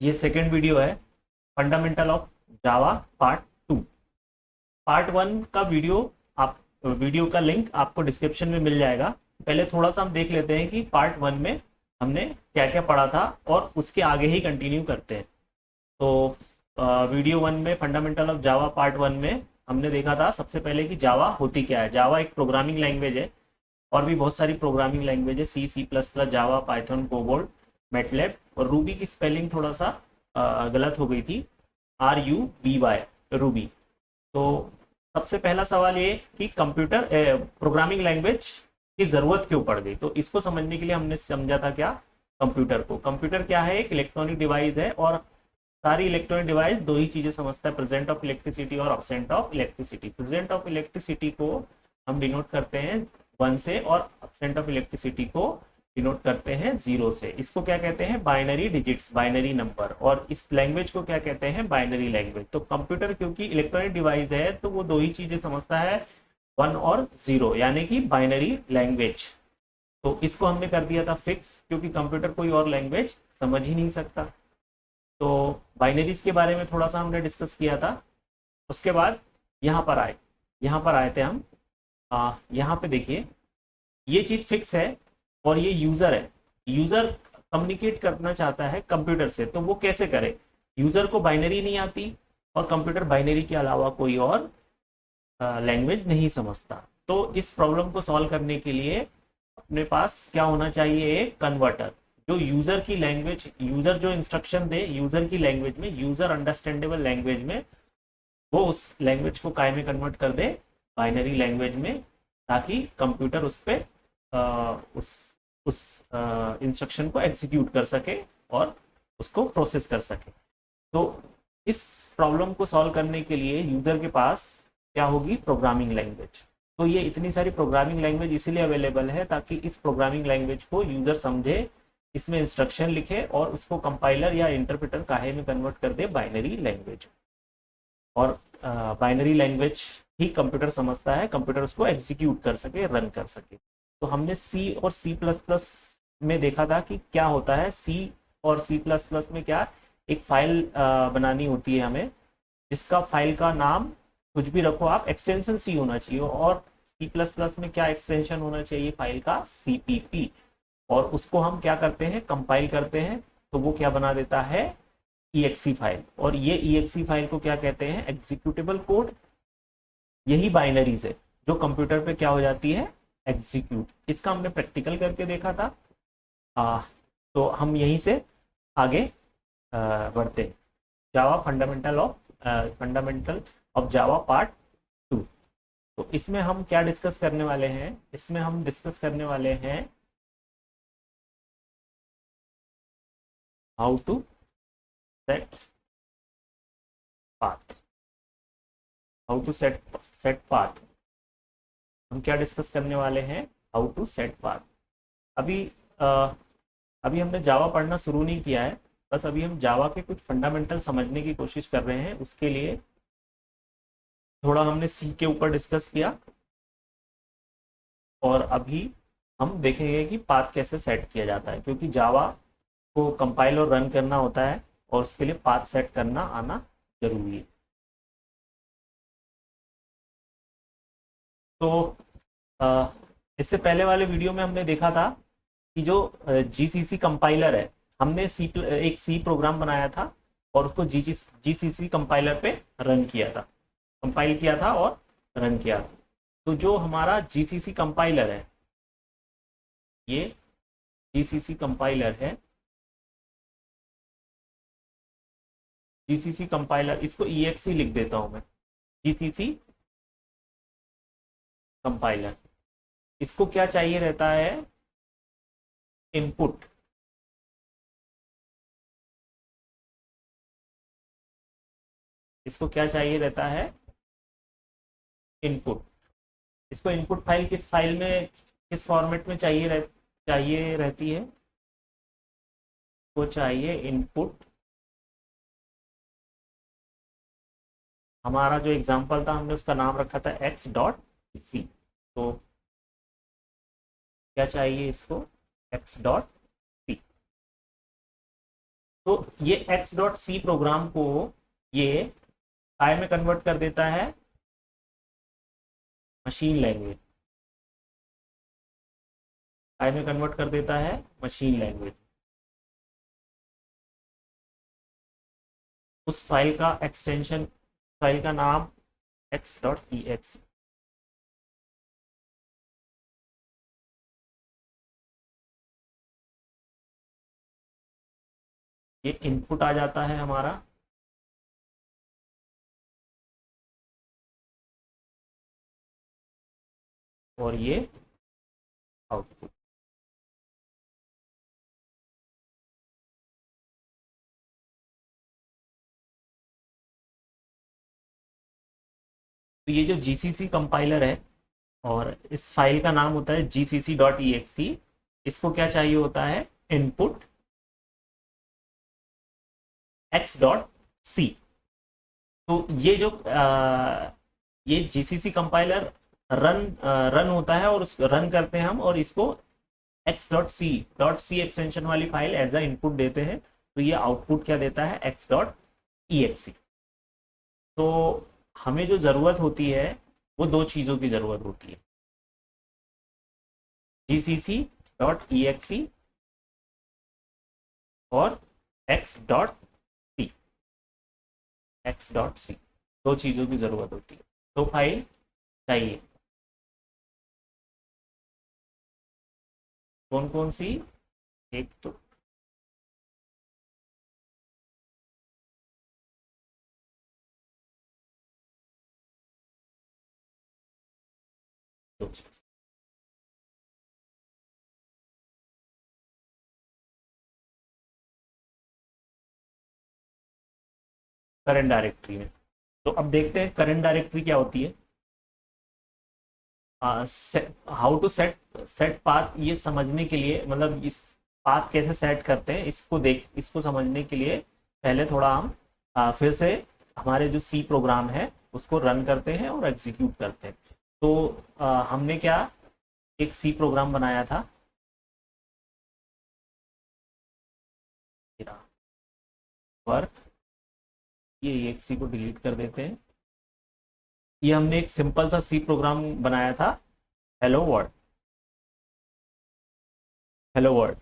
ये second video है, fundamental of Java part 2। Part 1 का वीडियो का लिंक आपको डिस्क्रिप्शन में मिल जाएगा। पहले थोड़ा सा हम देख लेते हैं कि पार्ट 1 में हमने क्या क्या पढ़ा था और उसके आगे ही कंटिन्यू करते हैं। तो वीडियो 1 में फंडामेंटल ऑफ जावा पार्ट 1 में हमने देखा था सबसे पहले कि जावा होती क्या है। जावा एक प्रोग्रामिंग लैंग्वेज है, और भी बहुत सारी प्रोग्रामिंग लैंग्वेज है, सी सी प्लस प्लस, जावा, पाइथन, कोबोल, मैटलैब। और रूबी की स्पेलिंग थोड़ा सा गलत हो गई थी, RUBY, रूबी। तो सबसे पहला सवाल ये कि कंप्यूटर प्रोग्रामिंग लैंग्वेज की जरूरत क्यों पड़ गई। तो इसको समझने के लिए हमने समझा था क्या, कंप्यूटर को। कंप्यूटर क्या है, एक इलेक्ट्रॉनिक डिवाइस है, और सारी इलेक्ट्रॉनिक डिवाइस दो ही चीजें समझता है, प्रेजेंट ऑफ इलेक्ट्रिसिटी और absent of electricity. Present of electricity को हम डिनोट करते हैं 1 से, और अब्सेंट ऑफ इलेक्ट्रिसिटी को डिनोट करते हैं 0 से। इसको क्या कहते हैं, बाइनरी डिजिट्स, बाइनरी नंबर। और इस लैंग्वेज को क्या कहते हैं, बाइनरी लैंग्वेज। तो कंप्यूटर क्योंकि इलेक्ट्रॉनिक डिवाइस है, तो वो दो ही चीजें समझता है, 1 और 0, यानी कि बाइनरी लैंग्वेज। तो इसको हमने कर दिया था फिक्स, क्योंकि कंप्यूटर कोई और लैंग्वेज समझ ही नहीं सकता। तो बाइनरीज के बारे में थोड़ा सा हमने डिस्कस किया था। उसके बाद यहाँ पर आए थे हम। यहाँ पे देखिए, ये चीज फिक्स है, और ये यूजर है। यूजर कम्युनिकेट करना चाहता है कंप्यूटर से, तो वो कैसे करे। यूजर को बाइनरी नहीं आती, और कंप्यूटर बाइनरी के अलावा कोई और लैंग्वेज नहीं समझता। तो इस प्रॉब्लम को सॉल्व करने के लिए अपने पास क्या होना चाहिए, एक कन्वर्टर, जो यूजर की लैंग्वेज, यूजर जो इंस्ट्रक्शन दे यूजर की लैंग्वेज में, यूजर अंडरस्टैंडेबल लैंग्वेज में, वो उस लैंग्वेज को काय में कन्वर्ट कर दे, बाइनरी लैंग्वेज में, ताकि कंप्यूटर उस पे उस इंस्ट्रक्शन को एग्जीक्यूट कर सके और उसको प्रोसेस कर सके। तो इस प्रॉब्लम को सॉल्व करने के लिए यूजर के पास क्या होगी, प्रोग्रामिंग लैंग्वेज। तो ये इतनी सारी प्रोग्रामिंग लैंग्वेज इसीलिए अवेलेबल है ताकि इस प्रोग्रामिंग लैंग्वेज को यूजर समझे, इसमें इंस्ट्रक्शन लिखे, और उसको कंपाइलर या इंटरप्रेटर काहे में कन्वर्ट कर दे, बाइनरी लैंग्वेज। और बाइनरी लैंग्वेज ही कंप्यूटर समझता है, कंप्यूटर उसको एग्जीक्यूट कर सके, रन कर सके। तो हमने सी और सी प्लस प्लस में देखा था कि क्या होता है। सी और सी प्लस प्लस में क्या, एक फाइल बनानी होती है हमें, जिसका फाइल का नाम कुछ भी रखो आप, एक्सटेंशन सी होना चाहिए। और सी प्लस प्लस में क्या एक्सटेंशन होना चाहिए फाइल का, CPP। और उसको हम क्या करते हैं, कंपाइल करते हैं, तो वो क्या बना देता है, EXE फाइल। और ये EXE फाइल को क्या कहते हैं, एग्जीक्यूटेबल कोड। यही बाइनरीज है जो कंप्यूटर पे क्या हो जाती है, एग्जीक्यूट। इसका हमने प्रैक्टिकल करके देखा था। आ, तो हम यहीं से आगे बढ़ते हैं। जावा फंडामेंटल ऑफ जावा पार्ट 2। तो इसमें हम क्या डिस्कस करने वाले हैं, इसमें हम डिस्कस करने वाले हैं how to set path. How to set path. हम क्या डिस्कस करने वाले हैं, हाउ टू सेट पाथ। अभी अ, अभी हमने जावा पढ़ना शुरू नहीं किया है, बस अभी हम जावा के कुछ फंडामेंटल समझने की कोशिश कर रहे हैं। उसके लिए थोड़ा हमने सी के ऊपर डिस्कस किया, और अभी हम देखेंगे कि पाथ कैसे सेट किया जाता है, क्योंकि जावा को कंपाइल और रन करना होता है, और उसके लिए पाथ सेट करना आना जरूरी है। तो अ, इससे पहले वाले वीडियो में हमने देखा था कि जो GCC कंपाइलर है, हमने एक सी प्रोग्राम बनाया था, और उसको GCC कंपाइलर पे रन किया था, कंपाइल किया था और रन किया था। तो जो हमारा GCC कंपाइलर है, ये GCC कंपाइलर है, GCC कंपाइलर, इसको EXE लिख देता हूं मैं, GCC कंपाइलर। इसको क्या चाहिए रहता है, इनपुट। इसको क्या चाहिए रहता है, इनपुट। इसको इनपुट फाइल किस फाइल में, किस फॉर्मेट में चाहिए रहती है, वो चाहिए इनपुट। हमारा जो एग्जांपल था, हमने उसका नाम रखा था x.c। तो क्या चाहिए इसको, x.c। तो ये x.c प्रोग्राम को ये काय में कन्वर्ट कर देता है, मशीन लैंग्वेज, काय में कन्वर्ट कर देता है मशीन लैंग्वेज। उस फाइल का एक्सटेंशन, फाइल का नाम x.exe। ये इनपुट आ जाता है हमारा, और ये आउटपुट। तो ये जो जीसीसी कंपाइलर है और इस फाइल का नाम होता है gcc.exe, इसको क्या चाहिए होता है, इनपुट x.c। तो ये जो ये जीसीसी कंपाइलर रन होता है और रन करते हैं हम, और इसको x.c एक्सटेंशन वाली फाइल एज अ इनपुट देते हैं। तो ये आउटपुट क्या देता है, x.exe। तो हमें जो जरूरत होती है वो दो चीजों की जरूरत होती है, gcc.exe और x.c। दो चीजों की जरूरत होती है, दो फाइल चाहिए। कौन कौन सी, एक तो दो चीज, करंट डायरेक्टरी में। तो अब देखते हैं करंट डायरेक्टरी क्या होती है। हाउ टू सेट पाथ, ये समझने के लिए, मतलब इस पाथ कैसे सेट करते हैं इसको समझने के लिए पहले थोड़ा हम फिर से हमारे जो सी प्रोग्राम है उसको रन करते हैं और एग्जीक्यूट करते हैं। तो हमने क्या एक सी प्रोग्राम बनाया था, वर्क, ये exe को डिलीट कर देते हैं। ये हमने एक सिंपल सा सी प्रोग्राम बनाया था, hello world, hello world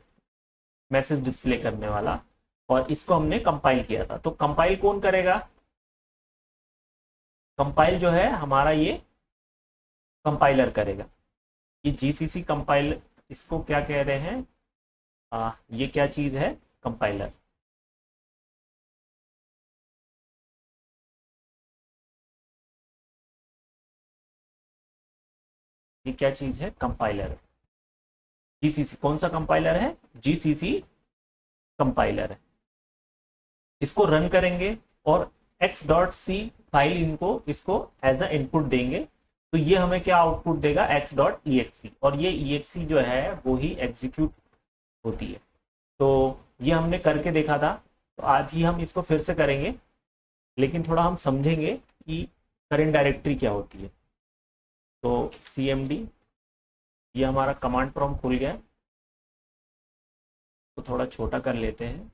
message display करने वाला, और इसको हमने कंपाइल किया था। तो कंपाइल कौन करेगा, कंपाइल जो है हमारा ये कंपाइलर करेगा। ये जीसीसी कंपाइल, इसको क्या कह रहे हैं, ये क्या चीज है, कंपाइलर। ये क्या चीज है, कंपाइलर। जीसीसी कौन सा कंपाइलर है, जीसीसी कंपाइलर है। इसको रन करेंगे और x.c फाइल इनको इसको एज अ इनपुट देंगे। तो ये हमें क्या आउटपुट देगा, x.exe, और ये exe जो है वो ही एग्जीक्यूट होती है। तो ये हमने करके देखा था, तो आज ही हम इसको फिर से करेंगे, लेकिन थोड़ा हम समझेंगे कि करंट डायरेक्टरी क्या होती है। तो cmd, ये हमारा कमांड प्रॉम्प्ट खुल गया, तो थोड़ा छोटा कर लेते हैं।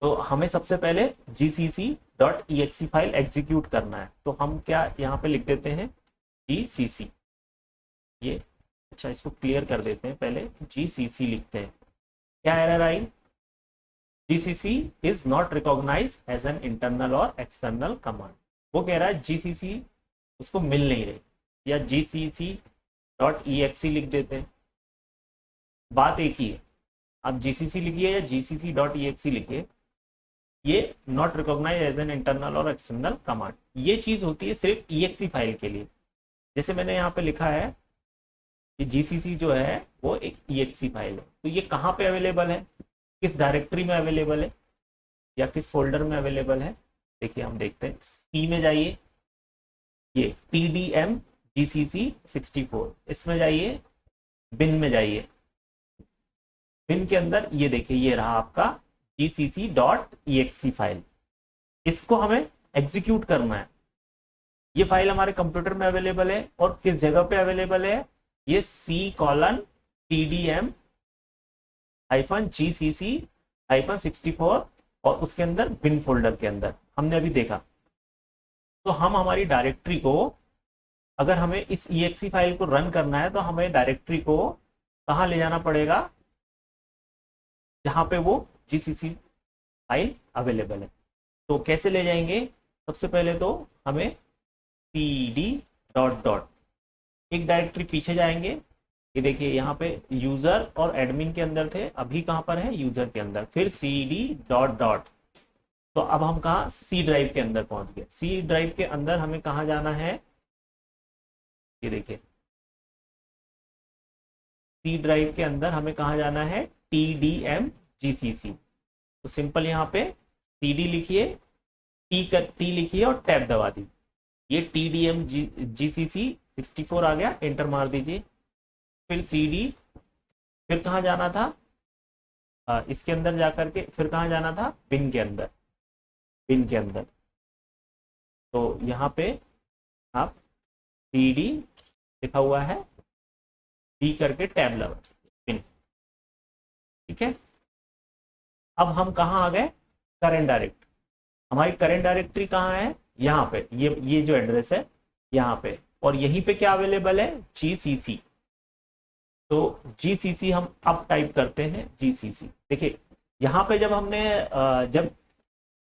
तो हमें सबसे पहले gcc.exe फाइल एग्जीक्यूट करना है। तो हम क्या यहाँ पे लिख देते हैं, gcc, ये अच्छा इसको क्लियर कर देते हैं, पहले gcc लिखते हैं। क्या एरर आई, gcc is not recognise as an internal और एक्सटर्नल कमांड। वो कह रहा है gcc उसको मिल नहीं रही, या gcc.exe लिख देते हैं, बात एक ही है। आप gcc लिखिए या gcc.exe लिखिए, ये not recognise as an internal और एक्सटर्नल कमांड। ये चीज होती है सिर्फ exe फाइल के लिए। जैसे मैंने यहाँ पे लिखा है कि gcc जो है वो एक exe फाइल है, तो ये कहाँ पे अवेलेबल है, किस डायरेक्टरी में अवेलेबल है या किस फोल्डर में अवेलेबल है। देखिए हम देखते हैं, सी में जाइए, ये tdm gcc 64, इसमें जाइए, बिन में जाइए, बिन के अंदर ये देखिए ये रहा आपका gcc.exe फाइल। इसको हमें एग्जीक्यूट करना है। ये फाइल हमारे कंप्यूटर में अवेलेबल है, और किस जगह पे अवेलेबल है, ये c:/tdm -gcc-64 और उसके अंदर बिन फोल्डर के अंदर हमने अभी देखा। तो हम हमारी डायरेक्टरी को, अगर हमें इस exe फाइल को रन करना है तो हमें डायरेक्टरी को कहाँ ले जाना पड़ेगा, जहां पे वो जीसीसी फाइल अवेलेबल है। तो कैसे ले जाएंगे, सबसे पहले तो हमें cd डॉट डॉट एक डायरेक्टरी पीछे जाएंगे। ये देखिए यहाँ पे यूजर और एडमिन के अंदर थे, अभी कहाँ पर है, यूजर के अंदर, फिर cd डॉट डॉट। तो अब हम कहाँ, सी ड्राइव के अंदर पहुंच गए। सी ड्राइव के अंदर हमें कहाँ जाना है, ये देखिए सी ड्राइव के अंदर हमें कहाँ जाना है, TDM GCC। तो सिंपल यहाँ पे CD लिखिए, टी लिखिए और टैब दबा दीजिए। ये TDM GCC 64 आ गया, एंटर मार दीजिए। फिर CD, फिर कहाँ जाना था, इसके अंदर जाकर के फिर कहाँ जाना था, बिन के अंदर, बिन के अंदर। तो यहाँ पे आप CD लिखा हुआ है, डी करके टैब लगा पिन, ठीक है। अब हम कहाँ आ गए, करेंट डायरेक्टरी। हमारी करेंट डायरेक्टरी कहाँ है, यहाँ पे, ये जो एड्रेस है यहाँ पे, और यहीं पे क्या अवेलेबल है, GCC। तो GCC हम अब टाइप करते हैं, GCC। देखिए यहाँ पे जब हमने जब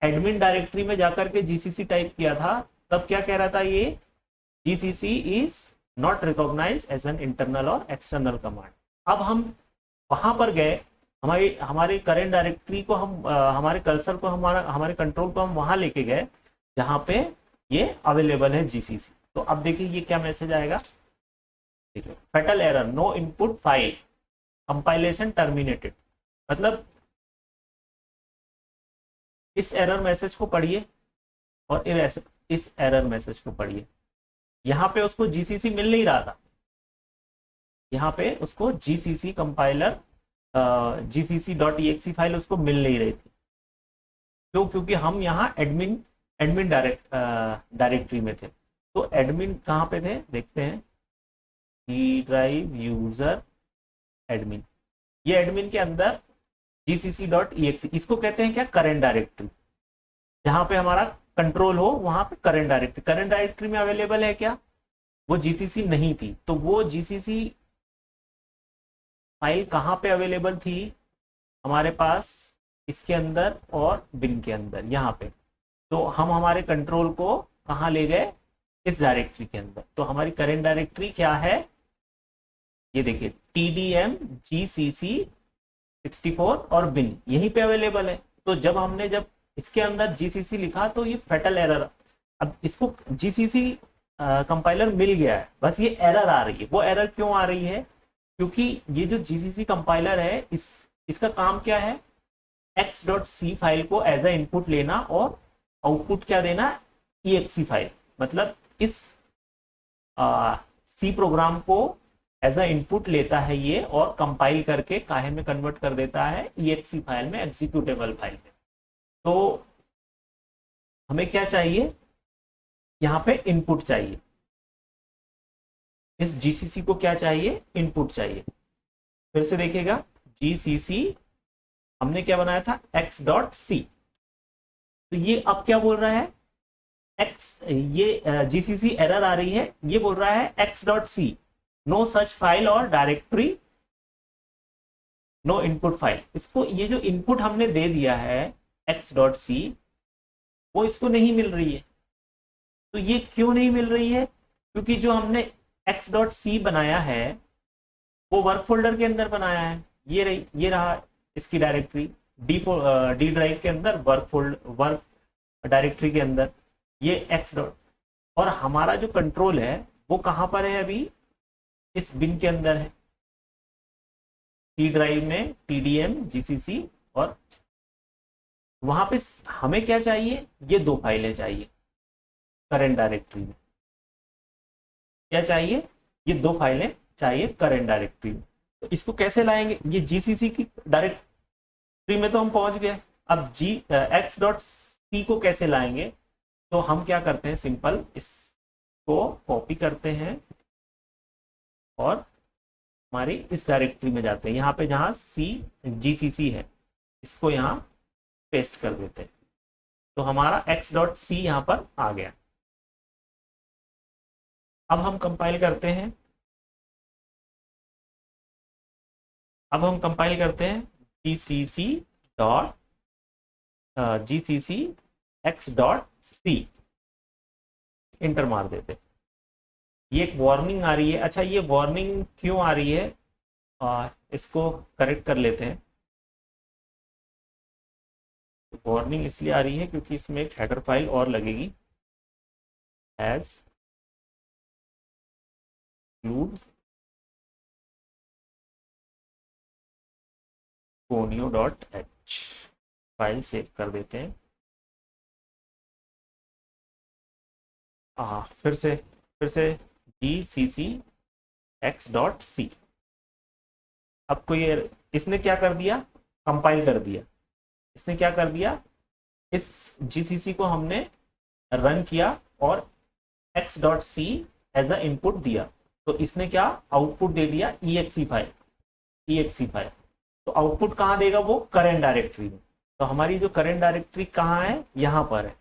एडमिन डायरेक्टरी में जाकर के GCC टाइप किया था, तब क्या कह रहा था ये, GCC is not recognise as an internal और एक्सटर्नल कमांड। अब हम वहां पर गए, हमारे करेंट डायरेक्टरी को हम हमारे कर्सर को, हमारे कंट्रोल को हम वहां लेके गए जहां पे ये अवेलेबल है GCC। तो अब देखिए ये क्या मैसेज आएगा, ठीक है, fatal error, no input file, compilation terminated. मतलब इस एरर मैसेज को पढ़िए और इस एरर मैसेज को पढ़िए। यहाँ पे उसको GCC मिल नहीं रहा था, यहाँ पे उसको GCC कंपाइलर gcc.exe फाइल उसको मिल नहीं रही थी। क्यों, क्योंकि हम यहाँ एडमिन डायरेक्टरी में थे। तो एडमिन कहाँ पे थे, देखते हैं, सी ड्राइव यूजर एडमिन, ये एडमिन के अंदर gcc.exe, इसको कहते हैं क्या, करंट डायरेक्टरी। जहां पे हमारा कंट्रोल हो वहां पे करंट डायरेक्टरी में अवेलेबल है क्या, वो GCC नहीं थी। तो वो GCC फाइल कहाँ पे अवेलेबल थी, हमारे पास इसके अंदर और बिन के अंदर, यहाँ पे। तो हम हमारे कंट्रोल को कहाँ ले गए, इस डायरेक्टरी के अंदर। तो हमारी करंट डायरेक्टरी क्या है, ये देखिए TDM GCC 64 और बिन यहीं पे अवेलेबल है। तो जब इसके अंदर GCC लिखा तो ये फैटल एरर, अब इसको GCC कंपाइलर मिल गया है, बस ये एरर आ रही है। वो एरर क्यों आ रही है, क्योंकि ये जो GCC कंपाइलर है, इसका काम क्या है, x.c फाइल को एज अ इनपुट लेना और आउटपुट क्या देना, exe फाइल। मतलब इस सी प्रोग्राम को एज अ इनपुट लेता है ये, और कंपाइल करके काहे में कन्वर्ट कर देता है, exe फाइल में, एग्जीक्यूटेबल फाइल में। तो हमें क्या चाहिए, यहाँ पे इनपुट चाहिए, इस GCC को क्या चाहिए, इनपुट चाहिए। फिर से देखिएगा, GCC हमने क्या बनाया था, x.c। तो ये अब क्या बोल रहा है, ये GCC एरर आ रही है, ये बोल रहा है x.c, नो सच फाइल और डायरेक्टरी, नो इनपुट फाइल। इसको ये जो इनपुट हमने दे दिया है x.c, वो इसको नहीं मिल रही है। तो ये क्यों नहीं मिल रही है, क्योंकि जो हमने x.c बनाया है वो वर्क फोल्डर के अंदर बनाया है। ये रहा इसकी डायरेक्टरी, डी ड्राइव के अंदर, वर्क डायरेक्टरी के अंदर ये x. और हमारा जो कंट्रोल है वो कहां पर है, अभी इस बिन के अंदर है, सी ड्राइव में TDM GCC। और वहां पे हमें क्या चाहिए, ये दो फाइलें चाहिए करंट डायरेक्टरी में। क्या चाहिए, ये दो फाइलें चाहिए करंट डायरेक्टरी में। तो इसको कैसे लाएंगे, ये GCC की डायरेक्टरी में तो हम पहुंच गए, अब x.c को कैसे लाएंगे। तो हम क्या करते हैं, सिंपल इसको कॉपी करते हैं और हमारी इस डायरेक्टरी में जाते हैं, यहाँ पे जहाँ GCC है इसको यहाँ पेस्ट कर देते हैं, तो हमारा x.c यहाँ पर आ गया। अब हम कंपाइल करते हैं, gcc x.c इंटर मार देते हैं। ये एक वार्निंग आ रही है। अच्छा, ये वार्निंग क्यों आ रही है, इसको करेक्ट कर लेते हैं। वार्निंग इसलिए आ रही है क्योंकि इसमें एक हेडर फाइल और लगेगी, as include conio.h file save कर देते हैं। फिर से gcc x.c। आपको ये इसने क्या कर दिया, कंपाइल कर दिया। इसने क्या कर दिया, इस gcc को हमने रन किया और x.c एज अ इनपुट दिया, तो इसने क्या आउटपुट दे दिया, exe फाइल। तो आउटपुट कहाँ देगा, वो करंट डायरेक्टरी में। तो हमारी जो करंट डायरेक्टरी कहाँ है, यहाँ पर है,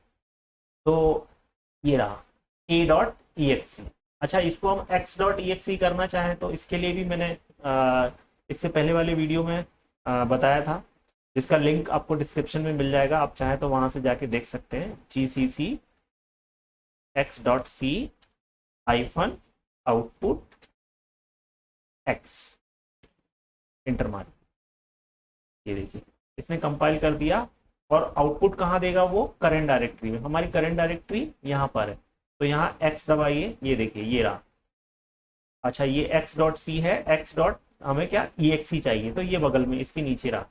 तो ये रहा a.exe। अच्छा, इसको हम x.exe करना चाहें तो इसके लिए भी मैंने इससे पहले वाले वीडियो में बताया था, जिसका लिंक आपको डिस्क्रिप्शन में मिल जाएगा, आप चाहें तो वहां से जाके देख सकते हैं। gcc x.c hyphen output x inter मार, ये देखिए इसने कंपाइल कर दिया और आउटपुट कहाँ देगा, वो करंट डायरेक्टरी में। हमारी करंट डायरेक्टरी यहाँ पर है, तो यहाँ x दबाइए, ये देखिए ये रहा। अच्छा, ये x.c है, हमें क्या exe चाहिए, तो ये बगल में इसके नीचे रहा,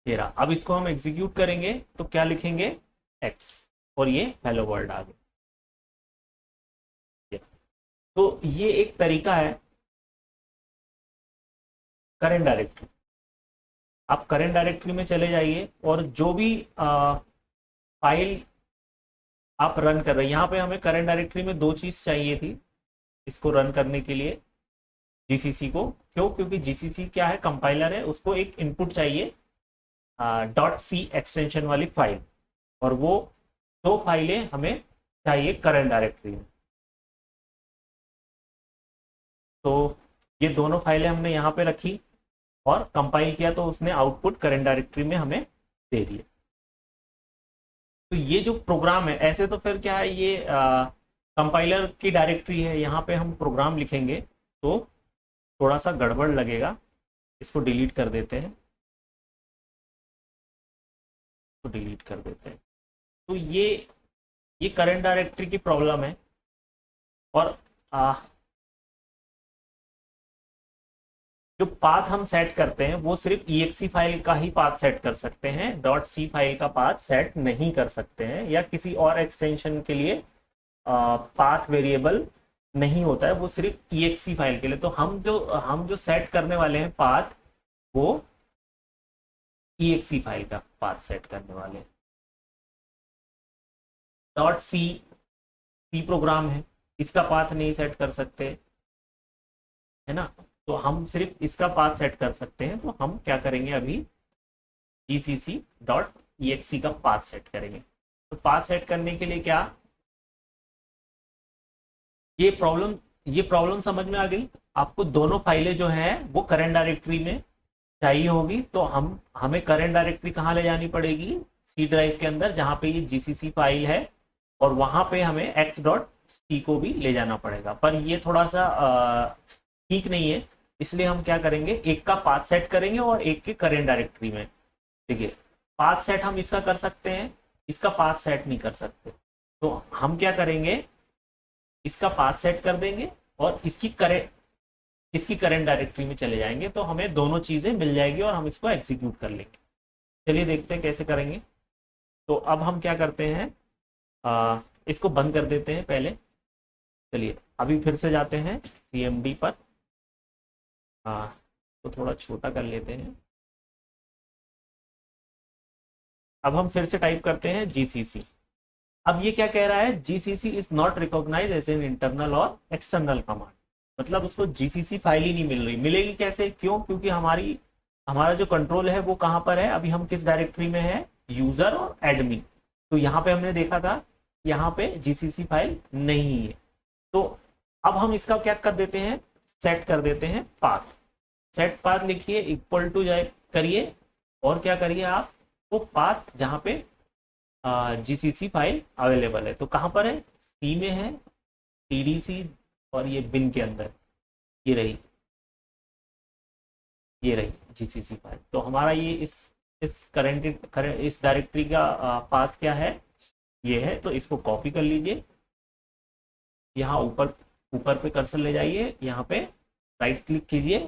ये रहा। अब इसको हम एग्जीक्यूट करेंगे तो क्या लिखेंगे, x, और ये हेलो वर्ल्ड आ गया। तो ये एक तरीका है करंट डायरेक्टरी। आप करंट डायरेक्टरी में चले जाइए और जो भी फाइल आप रन कर रहे हैं, यहाँ पे हमें करंट डायरेक्टरी में दो चीज चाहिए थी इसको रन करने के लिए, जीसीसी को। क्यों, क्योंकि जीसीसी क्या है, कंपाइलर है, उसको एक इनपुट चाहिए .c एक्सटेंशन वाली फाइल, और वो दो फाइलें हमें चाहिए करंट डायरेक्टरी में। तो ये दोनों फाइलें हमने यहाँ पे रखी और कंपाइल किया, तो उसने आउटपुट करंट डायरेक्टरी में हमें दे दिया। तो ये जो प्रोग्राम है, ऐसे तो फिर क्या है, ये कंपाइलर की डायरेक्टरी है, यहाँ पे हम प्रोग्राम लिखेंगे तो थोड़ा सा गड़बड़ लगेगा। इसको डिलीट कर देते हैं, तो डिलीट कर देते हैं। तो ये करंट डायरेक्टरी की प्रॉब्लम है। और जो पाथ हम सेट करते हैं वो सिर्फ exe फाइल का ही पाथ सेट कर सकते हैं, .c फाइल का पाथ सेट नहीं कर सकते हैं, या किसी और एक्सटेंशन के लिए पाथ वेरिएबल नहीं होता है, वो सिर्फ exe फाइल के लिए। तो हम जो सेट करने वाले हैं पाथ, वो exe फाइल का पाथ सेट करने वाले हैं। .c प्रोग्राम है, इसका पाथ नहीं सेट कर सकते, है ना, तो हम सिर्फ इसका पाथ सेट कर सकते हैं। तो हम क्या करेंगे, अभी gcc.exe का पाथ सेट करेंगे। तो पाथ सेट करने के लिए क्या, ये प्रॉब्लम समझ में आ गई आपको। दोनों फाइलें जो हैं वो करंट डायरेक्टरी में चाहिए होगी, तो हमें करंट डायरेक्टरी कहाँ ले जानी पड़ेगी, सी ड्राइव के अंदर, जहाँ पे ये gcc फाइल है, और वहां पे हमें x.c को भी ले जाना पड़ेगा। पर ये थोड़ा सा ठीक नहीं है, इसलिए हम क्या करेंगे, एक का पाथ सेट करेंगे और एक के करंट डायरेक्टरी में। देखिए, पाथ सेट हम इसका कर सकते हैं, इसका पाथ सेट नहीं कर सकते। तो हम क्या करेंगे, इसका पाथ सेट कर देंगे और इसकी करंट डायरेक्टरी में चले जाएंगे, तो हमें दोनों चीजें मिल जाएगी और हम इसको एग्जीक्यूट कर लेंगे। चलिए देखते हैं कैसे करेंगे। तो अब हम क्या करते हैं, इसको बंद कर देते हैं पहले। चलिए अभी फिर से जाते हैं cmd पर, तो थोड़ा छोटा कर लेते हैं। अब हम फिर से टाइप करते हैं gcc। अब ये क्या कह रहा है, gcc is not recognise as an internal और एक्सटर्नल कमांड। मतलब उसको जीसीसी फाइल ही नहीं मिल रही। मिलेगी कैसे, क्यों? क्योंकि हमारा जो कंट्रोल है वो कहाँ पर है, अभी हम किस डायरेक्टरी में है, यूजर और एडमिन। तो यहाँ पे हमने देखा था यहाँ पे जीसीसी फाइल नहीं है। तो अब हम इसका क्या कर देते हैं, सेट कर देते हैं पाथ। सेट पाथ लिखिए, इक्वल टू जाए करिए, और क्या करिए आप, वो पाथ जहाँ पे जीसीसी फाइल अवेलेबल है। तो कहाँ पर है, सी में है, टीडीसी, और ये बिन के अंदर ये रही, ये रही जीसीसी फाइल। तो हमारा ये इस करंट इस डायरेक्टरी का पाथ क्या है, ये है। तो इसको कॉपी कर लीजिए, यहाँ ऊपर ऊपर पे कर्सर ले जाइए, यहाँ पे राइट क्लिक कीजिए,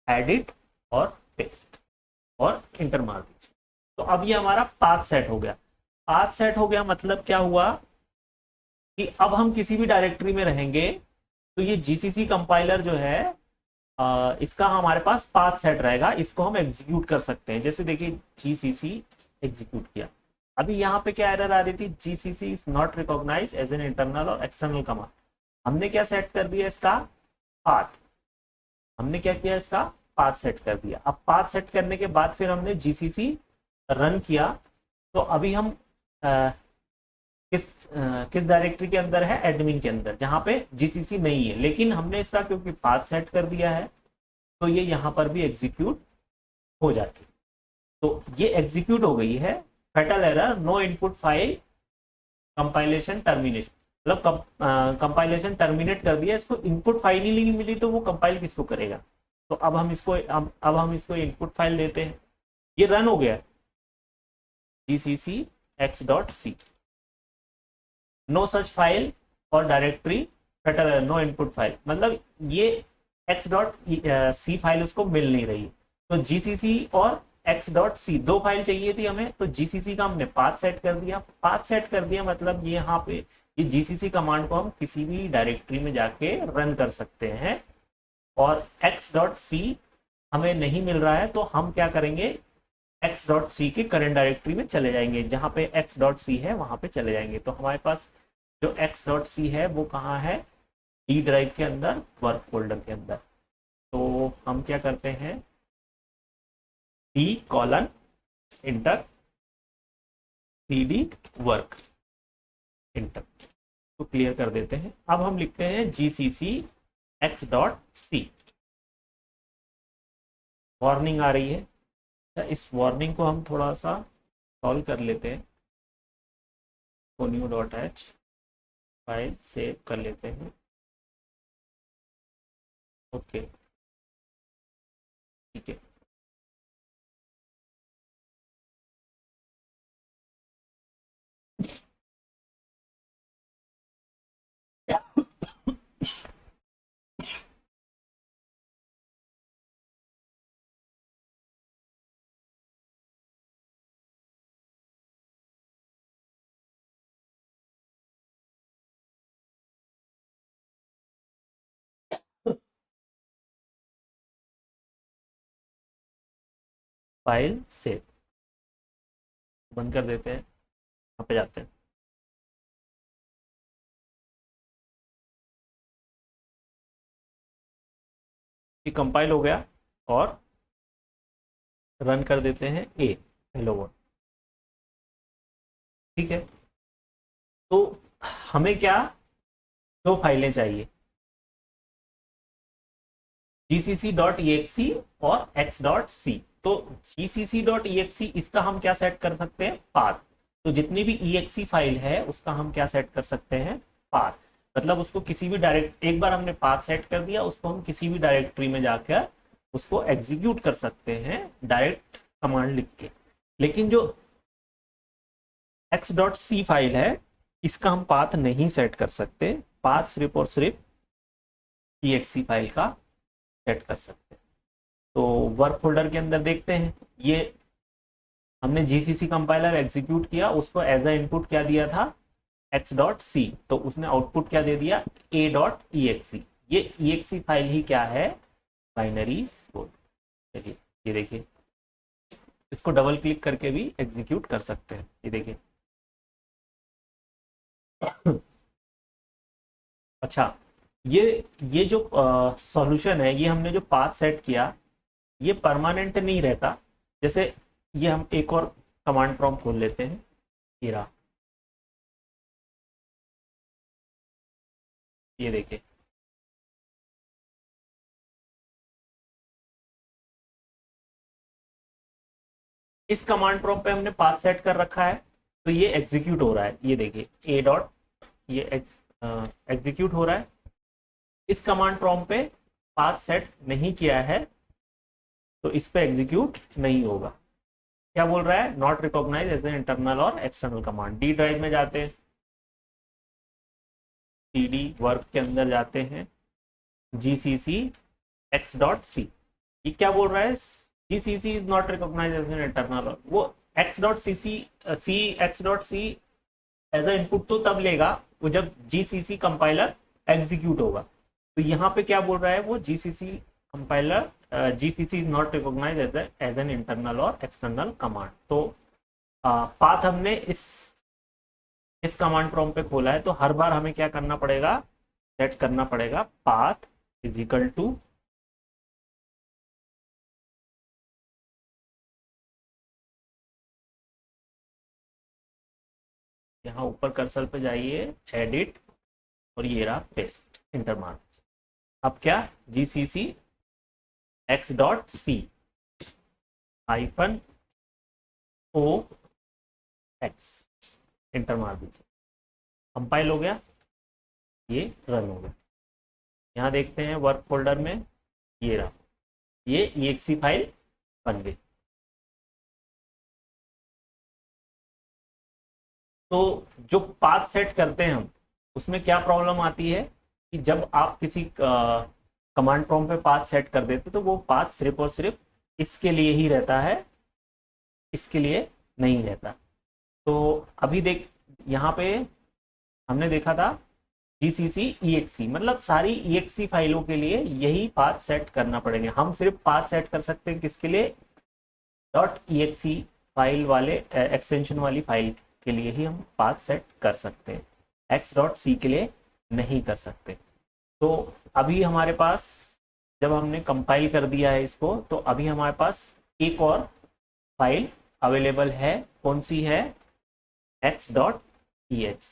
एडिट और पेस्ट, और इंटर मार दीजिए। तो अब ये हमारा पाथ सेट हो गया। पाथ सेट हो गया मतलब क्या हुआ कि अब हम किसी भी डायरेक्टरी में रहेंगे तो ये जीसीसी कंपाइलर जो है इसका हमारे पास पाथ सेट रहेगा, इसको हम एग्जीक्यूट कर सकते हैं। जैसे देखिए जीसीसी एग्जीक्यूट किया, अभी यहाँ पे क्या एरर आ रही थी, GCC is not recognise as an internal और एक्सटर्नल कमांड। हमने क्या सेट कर दिया, इसका पाथ, हमने क्या किया, इसका पाथ सेट कर दिया। अब पाथ सेट करने के बाद फिर हमने जीसीसी रन किया, तो अभी हम किस डायरेक्टरी के अंदर है, एडमिन के अंदर, जहां पे जीसीसी नहीं है। लेकिन हमने इसका क्योंकि पाथ सेट कर दिया है तो ये यहां पर भी एग्जीक्यूट हो जाती है। तो ये एग्जीक्यूट हो गई है। Fatal error, no input file compilation termination, मतलब कंपाइलेशन टर्मिनेट कर दिया, इसको इनपुट फाइल ही नहीं मिली तो वो कंपाइल किसको करेगा। तो अब हम इसको इनपुट फाइल देते हैं, ये रन हो गया gcc x.c, no such file और directory fatal, no input file, मतलब ये x.c फाइल उसको मिल नहीं रही। तो gcc और x.c दो फाइल चाहिए थी हमें, तो gcc का हमने पाथ सेट कर दिया। पाथ सेट कर दिया मतलब ये यहाँ पे ये gcc कमांड को हम किसी भी डायरेक्टरी में जाके रन कर सकते हैं। और x.c हमें नहीं मिल रहा है तो हम क्या करेंगे, x.c के करंट डायरेक्टरी में चले जाएंगे, जहां पे x.c है वहां पे चले जाएंगे। तो हमारे पास जो x.c है वो कहाँ है, डी ड्राइव के अंदर, वर्क फोल्डर के अंदर। तो हम क्या करते हैं, d: inter cd work, inter, तो क्लियर कर देते हैं। अब हम लिखते हैं gcc x.c, वार्निंग आ रही है। इस वार्निंग को हम थोड़ा सा सॉल्व कर लेते हैं, new.h फाइल सेव कर लेते हैं। ओके, ठीक है। फाइल सेव बंद कर देते हैं, यहाँ पे जाते हैं। ये कंपाइल हो गया और रन कर देते हैं ए, हेलो वर्ल्ड, ठीक है। तो हमें क्या, दो फाइलें चाहिए, gcc.exe और x.c। तो gcc.exe इसका हम क्या सेट कर सकते हैं, पाथ। तो जितनी भी exe फाइल है उसका हम क्या सेट कर सकते हैं, पाथ। मतलब उसको किसी भी डायरेक्ट, एक बार हमने पाथ सेट कर दिया, उसको हम किसी भी डायरेक्टरी में जाकर उसको एग्जीक्यूट कर सकते हैं डायरेक्ट कमांड लिख के। लेकिन जो x.c फाइल है इसका हम पाथ नहीं सेट कर सकते, पाथ सिर्फ और सिर्फ exe फाइल का सेट कर सकते हैं। तो वर्क फोल्डर के अंदर देखते हैं, ये हमने जीसीसी कंपाइलर एग्जीक्यूट किया, उसको एज अ इनपुट क्या दिया था, x.c, तो उसने आउटपुट क्या दे दिया, a.exe। ये exe फाइल ही क्या है, बाइनरी कोड। चलिए ये देखिए, इसको डबल क्लिक करके भी एग्जीक्यूट कर सकते हैं, ये देखिए। अच्छा, ये जो सॉल्यूशन है, ये हमने जो पाथ सेट किया, ये परमानेंट नहीं रहता। जैसे ये हम एक और कमांड प्रॉम्प्ट खोल लेते हैं, ये रहा, ये देखिए, इस कमांड प्रॉम्प्ट पे हमने पाथ सेट कर रखा है, तो ये एग्जीक्यूट हो रहा है। ये देखिए ए डॉट, ये एग्जीक्यूट हो रहा है। इस कमांड प्रॉम्प्ट पे पाथ सेट नहीं किया है, तो इस पे एग्जीक्यूट नहीं होगा। क्या बोल रहा है, not recognise as a internal और एक्सटर्नल कमांड। डी ड्राइव में जाते हैं, cd वर्क के अंदर जाते हैं, gcc x.c, ये क्या बोल रहा है, gcc is not recognise as an internal. वो x.cc c x.c as a input तो तब लेगा वो जब gcc कंपाइलर एग्जीक्यूट होगा। तो यहाँ पे क्या बोल रहा है, वो gcc compiler gcc is not recognise as an internal और एक्सटर्नल कमांड। तो पाथ हमने इस कमांड प्रॉम्प्ट पे खोला है, तो हर बार हमें क्या करना पड़ेगा, सेट करना पड़ेगा पाथ इज इक्वल टू यहाँ ऊपर कर्सर पे जाइए, एडिट, और ये रहा पेस्ट, इंटर मार। अब क्या, जीसीसी x.c हाइफन ओ एक्स, इंटर मार दीजिए, कंपाइल हो गया, ये रन हो गया। यहाँ देखते हैं वर्क फोल्डर में, ये रहा, ये exe फाइल बन गई। तो जो पाथ सेट करते हैं हम, उसमें क्या प्रॉब्लम आती है कि जब आप किसी कमांड प्रॉम्प्ट पे पाथ सेट कर देते तो वो पाथ सिर्फ और सिर्फ इसके लिए ही रहता है, इसके लिए नहीं रहता। तो अभी देख, यहाँ पे हमने देखा था जीसीसी exe, मतलब सारी exe फाइलों के लिए यही पाथ सेट करना पड़ेंगे। हम सिर्फ पाथ सेट कर सकते हैं किसके लिए, डॉट exe फाइल वाले एक्सटेंशन वाली फाइल के लिए ही हम पाथ सेट कर सकते हैं, x.c के लिए नहीं कर सकते। तो अभी हमारे पास, जब हमने कंपाइल कर दिया है इसको, तो अभी हमारे पास एक और फाइल अवेलेबल है, कौन सी है, x.ex,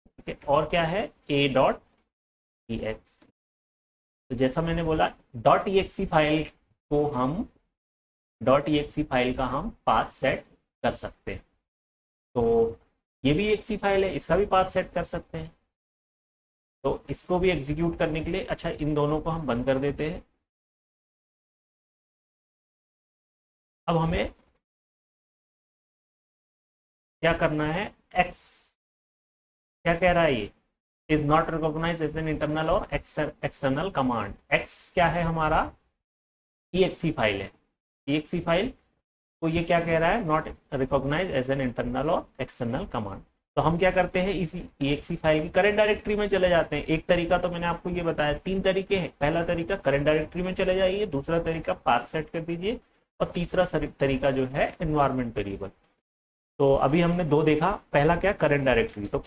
ठीक है, और क्या है, a.ex। तो जैसा मैंने बोला, .exe फाइल को हम, .exe फाइल का हम पाथ सेट कर सकते हैं। तो ये भी exe फाइल है, इसका भी पाथ सेट कर सकते हैं। तो इसको भी एग्जीक्यूट करने के लिए, अच्छा इन दोनों को हम बंद कर देते हैं। अब हमें क्या करना है, x, क्या कह रहा है ये, is not recognise as an internal और एक्सटर्नल कमांड। x क्या है हमारा, exe फाइल है, exe फाइल को ये क्या कह रहा है, not recognise as an internal और एक्सटर्नल कमांड। तो हम क्या करते हैं, इसी exe फाइल की करंट डायरेक्टरी में चले जाते हैं। एक तरीका तो मैंने आपको ये बताया, तीन तरीके हैं। पहला तरीका करंट डायरेक्टरी में चले जाइए, दूसरा तरीका पाथ सेट कर दीजिए, और तीसरा तरीका जो है एनवायरमेंट वेरिएबल। तो अभी हमने दो देखा, पहला क्या, करंट डायरेक्टरी। तो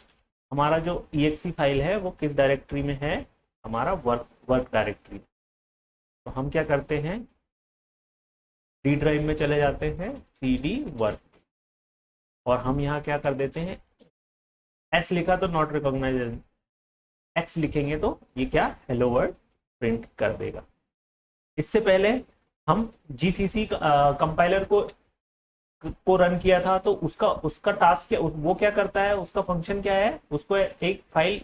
हमारा जो exe फाइल है वो किस डायरेक्टरी में है, हमारा वर्क डायरेक्टरी। तो हम क्या करते हैं, डी ड्राइव में चले जाते हैं, cd वर्क, और हम यहाँ क्या कर देते हैं, s लिखा तो नॉट रिकॉग्नाइज, x लिखेंगे तो ये क्या, हेलो वर्ल्ड प्रिंट कर देगा। इससे पहले हम जीसीसी कंपाइलर को रन किया था, तो उसका उसका टास्क क्या, वो क्या करता है, उसका फंक्शन क्या है, उसको एक फाइल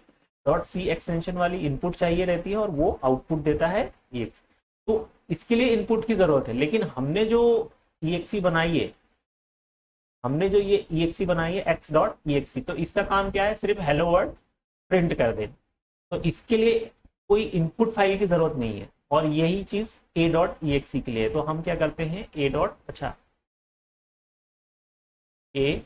.c एक्सटेंशन वाली इनपुट चाहिए रहती है, और वो आउटपुट देता है ये। तो इसके लिए इनपुट की जरूरत है, लेकिन हमने जो exe बनाई है, हमने जो ये exe बनाई है x.exe, तो इसका काम क्या है, सिर्फ हेलो वर्ल्ड प्रिंट कर देना। तो इसके लिए कोई इनपुट फाइल की जरूरत नहीं है, और यही चीज a.exe के लिए। तो हम क्या करते हैं, अच्छा a,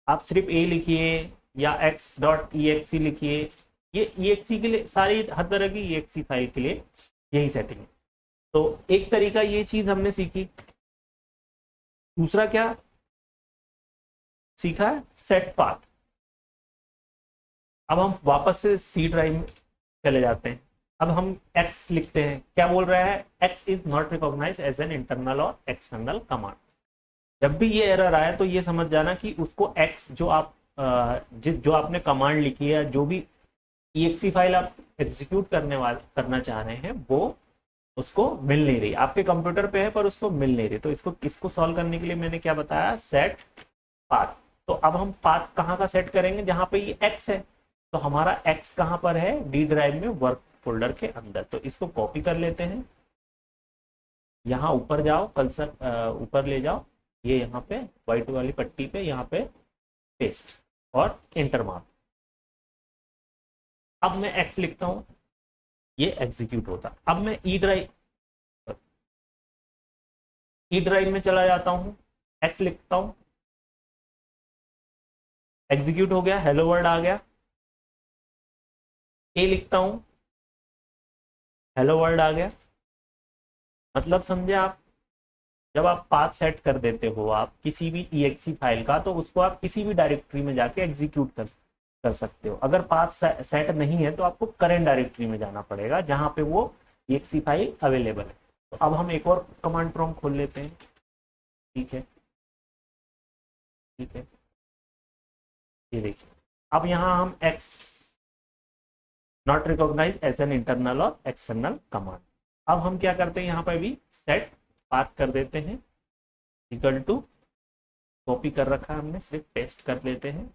आप सिर्फ a लिखिए या x.exe लिखिए, ये exe के लिए, सारी हर तरह की exe फाइल के लिए यही सेटिंग है। तो एक तरीका ये चीज हमने सीखी। दूसरा क्या, सीखा सेट पाथ। अब हम वापस से सी ड्राइव में चले जाते हैं। अब हम x लिखते हैं, क्या बोल रहा है, x is not recognise as an internal और एक्सटर्नल कमांड। जब भी ये एरर आए तो ये समझ जाना कि उसको x जो आप जो आपने कमांड लिखी है, जो भी exe फाइल आप एग्जीक्यूट करना चाह रहे हैं, वो उसको मिल नहीं रही, आपके कंप्यूटर पे है पर उसको मिल नहीं रही। तो इसको सॉल्व करने के लिए मैंने क्या बताया, सेट पाथ। तो अब हम पाथ कहाँ का सेट करेंगे, जहां पे ये x है। तो हमारा x कहां पर है, डी ड्राइव में वर्क फोल्डर के अंदर। तो इसको कॉपी कर लेते हैं, यहाँ ऊपर जाओ, कर्सर ऊपर ले जाओ, ये यहाँ पे व्हाइट वाली पट्टी पे यहाँ पे पेस्ट और एंटर मार। अब मैं x लिखता हूं, ये एग्जीक्यूट होता। अब मैं ई ड्राइव में चला जाता हूं, x लिखता हूं, एग्जीक्यूट हो गया, हेलो वर्ल्ड आ गया। ए लिखता हूं, हेलो वर्ल्ड आ गया। मतलब समझे आप, जब आप पाथ सेट कर देते हो आप किसी भी exe फाइल का, तो उसको आप किसी भी डायरेक्टरी में जाके एग्जीक्यूट कर सकते हो। अगर पाथ सेट नहीं है तो आपको करंट डायरेक्टरी में जाना पड़ेगा जहां पे वो exe फाइल अवेलेबल है। तो अब हम एक और कमांड प्रॉम्प्ट खोल लेते हैं। ठीक है, ठीक है, ये देखिए, अब यहाँ हम x not recognise as an internal और एक्सटर्नल कमांड। अब हम क्या करते हैं, यहाँ पे भी सेट पाथ कर देते हैं, इक्वल टू, कॉपी कर रखा है हमने, सिर्फ पेस्ट कर लेते हैं,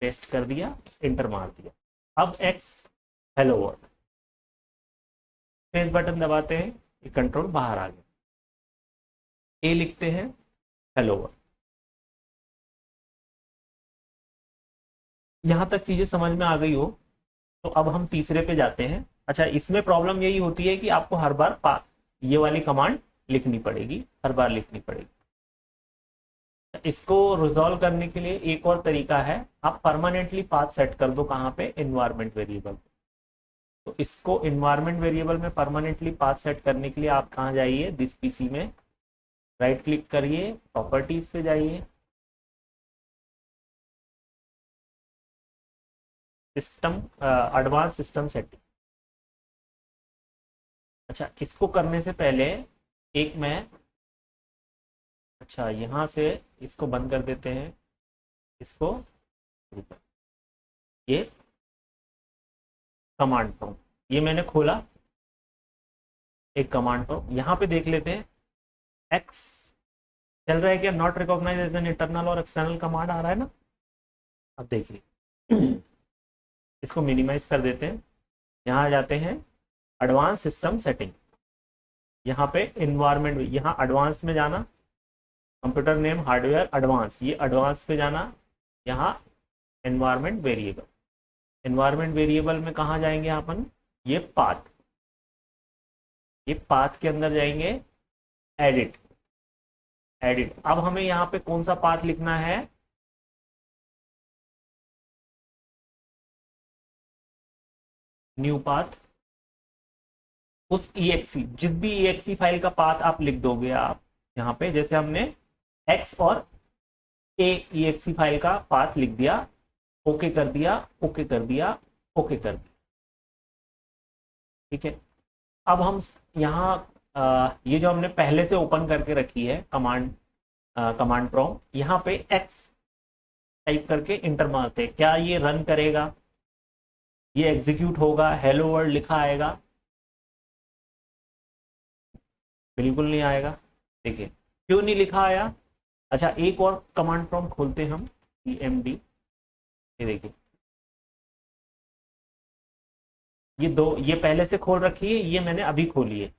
पेस्ट कर दिया, एंटर मार दिया। अब x hello world, space button दबाते हैं, ये कंट्रोल बाहर आ गया। ए लिखते हैं, हेलो वर्ल्ड। यहां तक चीजें समझ में आ गई हो तो अब हम तीसरे पे जाते हैं। अच्छा, इसमें प्रॉब्लम यही होती है कि आपको हर बार ये वाली कमांड लिखनी पड़ेगी, हर बार लिखनी पड़ेगी। इसको रिजॉल्व करने के लिए एक और तरीका है, आप परमानेंटली पाथ सेट कर दो, कहां पे, एनवायरमेंट वेरिएबल। तो इसको एनवायरमेंट वेरिएबल में परमानेंटली पाथ सेट करने के लिए आप कहां जाइए, दिस पीसी में राइट क्लिक करिए, प्रॉपर्टीज पे जाइए, सिस्टम, एडवांस सिस्टम सेटिंग। अच्छा, इसको करने से पहले एक मैं, अच्छा यहां से इसको बंद कर देते हैं, इसको, ये कमांड प्रॉम्प्ट, ये मैंने खोला एक कमांड प्रॉम्प्ट, यहां पे देख लेते हैं एक्स चल रहा है क्या, not recognise as an internal और एक्सटर्नल कमांड आ रहा है ना। अब देखिए, इसको मिनिमाइज कर देते हैं, यहाँ जाते हैं एडवांस सिस्टम सेटिंग, यहाँ पे इन्वायरमेंट, यहाँ एडवांस में जाना, कंप्यूटर नेम हार्डवेयर एडवांस, ये एडवांस पे जाना, यहाँ एनवायरमेंट वेरिएबल, एनवायरमेंट वेरिएबल में कहाँ जाएंगे अपन, ये पाथ, ये पाथ के अंदर जाएंगे, एडिट, एडिट। अब हमें यहाँ पे कौन सा पाथ लिखना है, न्यू पाथ। उस exe, जिस भी exe फाइल का पाथ आप लिख दोगे आप यहाँ पे, जैसे हमने x और a exe फाइल का पाथ लिख दिया, ओके कर दिया, ओके कर दिया, ओके कर दिया। ठीक है, अब हम यहाँ ये जो हमने पहले से ओपन करके रखी है कमांड प्रॉम्प्ट, यहाँ पे x टाइप करके इंटर मारते हैं, क्या ये रन करेगा, ये एग्जीक्यूट होगा, हेलो वर्ल्ड लिखा आएगा, बिल्कुल नहीं आएगा। देखिए क्यों नहीं लिखा आया। अच्छा, एक और कमांड प्रॉम्प्ट खोलते हैं हम, cmd, ये देखिए, ये दो, ये पहले से खोल रखी है, ये मैंने अभी खोली है।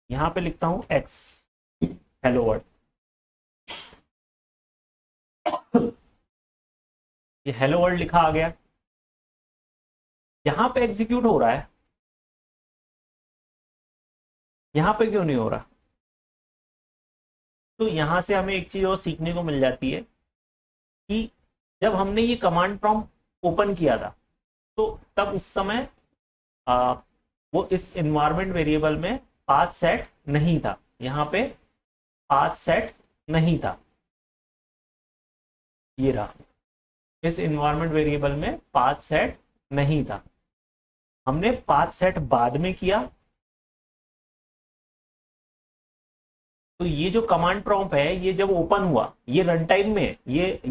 यहाँ पे लिखता हूं x हेलो वर्ल्ड, ये हेलो वर्ल्ड लिखा आ गया, यहां पे एग्जीक्यूट हो रहा है, यहां पे क्यों नहीं हो रहा। तो यहां से हमें एक चीज और सीखने को मिल जाती है कि जब हमने ये कमांड प्रॉम्प्ट ओपन किया था, तो तब उस समय वो इस एनवायरमेंट वेरिएबल में पाथ सेट नहीं था, यहाँ पे पाथ सेट नहीं था, ये रहा। इस इन्वायरमेंट वेरिएबल में पाथ सेट नहीं था, हमने पाथ सेट बाद में किया। तो ये जो कमांड प्रॉम्प्ट है ये जब ओपन हुआ, ये रन टाइम में, ये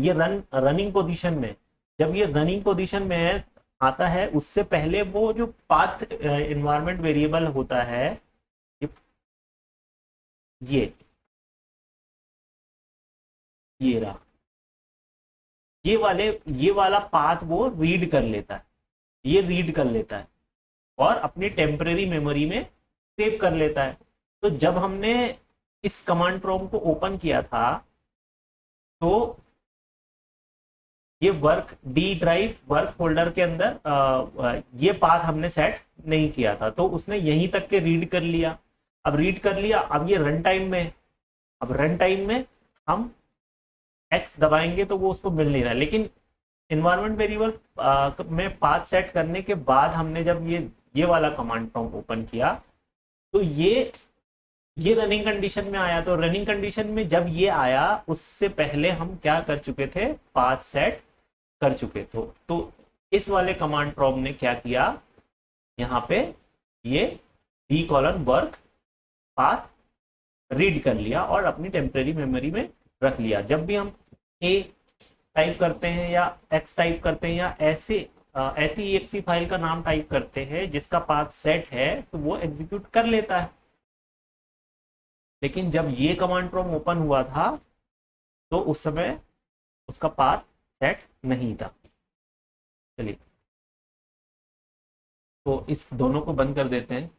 रनिंग पोजीशन में, जब ये रनिंग पोजीशन में आता है उससे पहले वो जो पाथ इन्वायरमेंट वेरिएबल होता है, ये ये रहा, ये वाला पाथ वो रीड कर लेता है, ये रीड कर लेता है और अपनी टेम्परेरी मेमोरी में सेव कर लेता है। तो जब हमने इस कमांड प्रॉम्प्ट को ओपन किया था तो ये work D drive work folder के अंदर ये पाथ हमने सेट नहीं किया था, तो उसने यहीं तक के रीड कर लिया। अब रीड कर लिया, अब ये रन टाइम में, अब रन टाइम में हम एक्स दबाएंगे तो वो उसको मिल नहीं रहा, लेकिन इन्वायरमेंट वेरिएबल में पाथ सेट करने के बाद हमने जब ये वाला कमांड प्रॉम्प्ट ओपन किया तो ये रनिंग कंडीशन में आया। तो रनिंग कंडीशन में जब ये आया उससे पहले हम क्या कर चुके थे, पाथ सेट कर चुके थे। तो इस वाले कमांड प्रॉम्प्ट ने क्या किया, यहाँ पे ये b:वर्क पाथ रीड कर लिया और अपनी टेम्परेरी मेमोरी में रख लिया। जब भी हम a टाइप करते हैं या x टाइप करते हैं या ऐसी exe फाइल का नाम टाइप करते हैं जिसका पाथ सेट है तो वो एग्जीक्यूट कर लेता है। लेकिन जब ये कमांड प्रॉम्प्ट ओपन हुआ था तो उस समय उसका पाथ सेट नहीं था। चलिए तो इस दोनों को बंद कर देते हैं,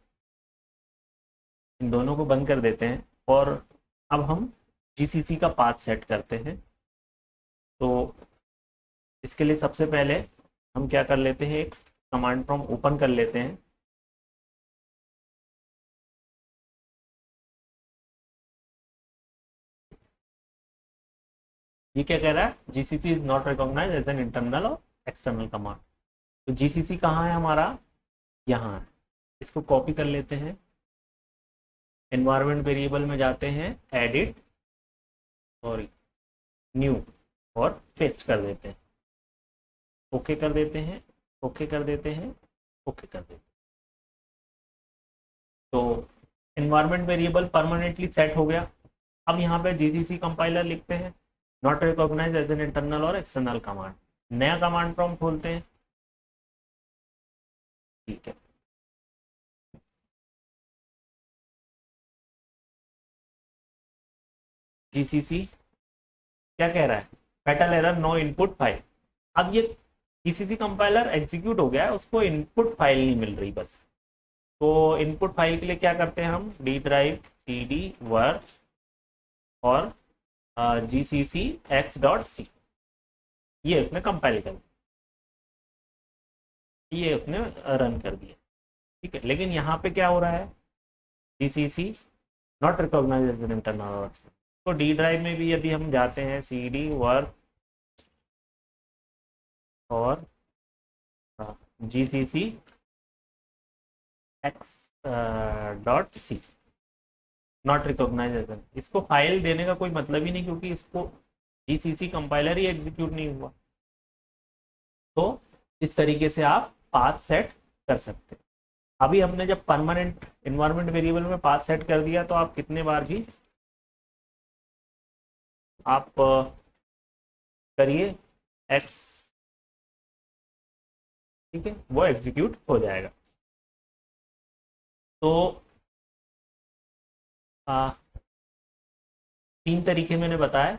इन दोनों को बंद कर देते हैं और अब हम जीसीसी का पाथ सेट करते हैं। तो इसके लिए सबसे पहले हम क्या कर लेते हैं, एक कमांड प्रॉम्प्ट ओपन कर लेते हैं। ये क्या कह रहा है, GCC is not recognise as an internal और एक्सटर्नल कमांड। तो जीसीसी कहाँ है हमारा, यहाँ है। इसको कॉपी कर लेते हैं, एनवायरनमेंट वेरिएबल में जाते हैं, एडिट और न्यू और पेस्ट कर देते हैं, ओके कर देते हैं, ओके कर देते हैं, ओके कर देते हैं। तो एनवायरनमेंट वेरिएबल परमानेंटली सेट हो गया। अब यहाँ पे जीसीसी कंपाइलर लिखते हैं, not recognise as an internal और एक्सटर्नल कमांड। नया कमांड प्रॉम्प्ट खोलते हैं, ठीक है। जीसीसी क्या कह रहा है, fatal error no input file. अब ये जीसीसी कंपाइलर एग्जीक्यूट हो गया है, उसको इनपुट फाइल नहीं मिल रही बस। तो इनपुट फाइल के लिए क्या करते हैं हम, डी ड्राइव cd वर्क और gcc x.c, ये उसने कंपाइल कर दिया, ये उसने रन कर दिया, ठीक है। लेकिन यहाँ पे क्या हो रहा है, gcc not recognise as an internal. तो डी ड्राइव में भी यदि हम जाते हैं cd वर्क और gcc x.c not recognise as an, इसको फाइल देने का कोई मतलब ही नहीं क्योंकि इसको जीसीसी कंपाइलर ही एग्जीक्यूट नहीं हुआ। तो इस तरीके से आप पाथ सेट कर सकते हैं। अभी हमने जब परमानेंट एनवायरनमेंट वेरिएबल में पाथ सेट कर दिया तो आप कितने बार भी आप करिए x, ठीक है, वो एग्जीक्यूट हो जाएगा। तो 3 तरीके मैंने बताया।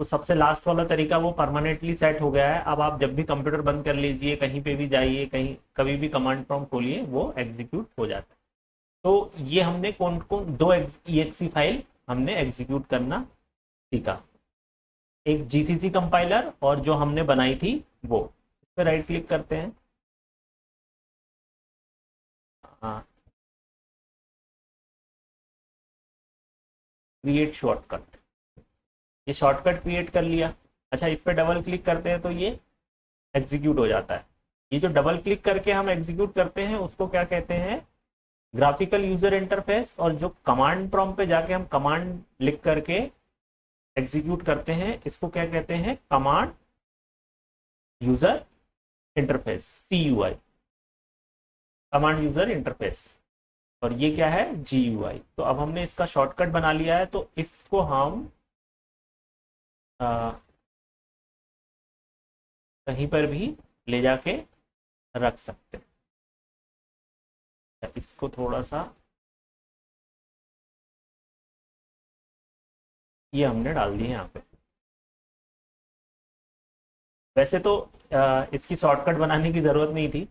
तो सबसे लास्ट वाला तरीका वो परमानेंटली सेट हो गया है। अब आप जब भी कंप्यूटर बंद कर लीजिए, कहीं पे भी जाइए, कहीं कभी भी कमांड प्रॉम्प्ट खोलिए, वो एग्जीक्यूट हो जाता है। तो ये हमने कौन कौन 2 exe फाइल हमने एग्जीक्यूट करना सीखा, एक जीसीसी कंपाइलर और जो हमने बनाई थी वो। इस पर राइट क्लिक करते हैं, हाँ, क्रिएट शॉर्टकट, ये शॉर्टकट क्रिएट कर लिया। अच्छा, इस पर डबल क्लिक करते हैं तो ये एग्जीक्यूट हो जाता है। ये जो डबल क्लिक करके हम एग्जीक्यूट करते हैं उसको क्या कहते हैं, ग्राफिकल यूजर इंटरफेस। और जो कमांड प्रॉम्प्ट पे जाके हम कमांड लिख करके एग्जीक्यूट करते हैं इसको क्या कहते हैं, command user interface, CUI, command user interface. और ये क्या है, GUI। तो अब हमने इसका शॉर्टकट बना लिया है, तो इसको हम कहीं पर भी ले जाके रख सकते हैं। इसको थोड़ा सा, ये हमने डाल दिए यहाँ पे। वैसे तो इसकी शॉर्टकट बनाने की जरूरत नहीं थी।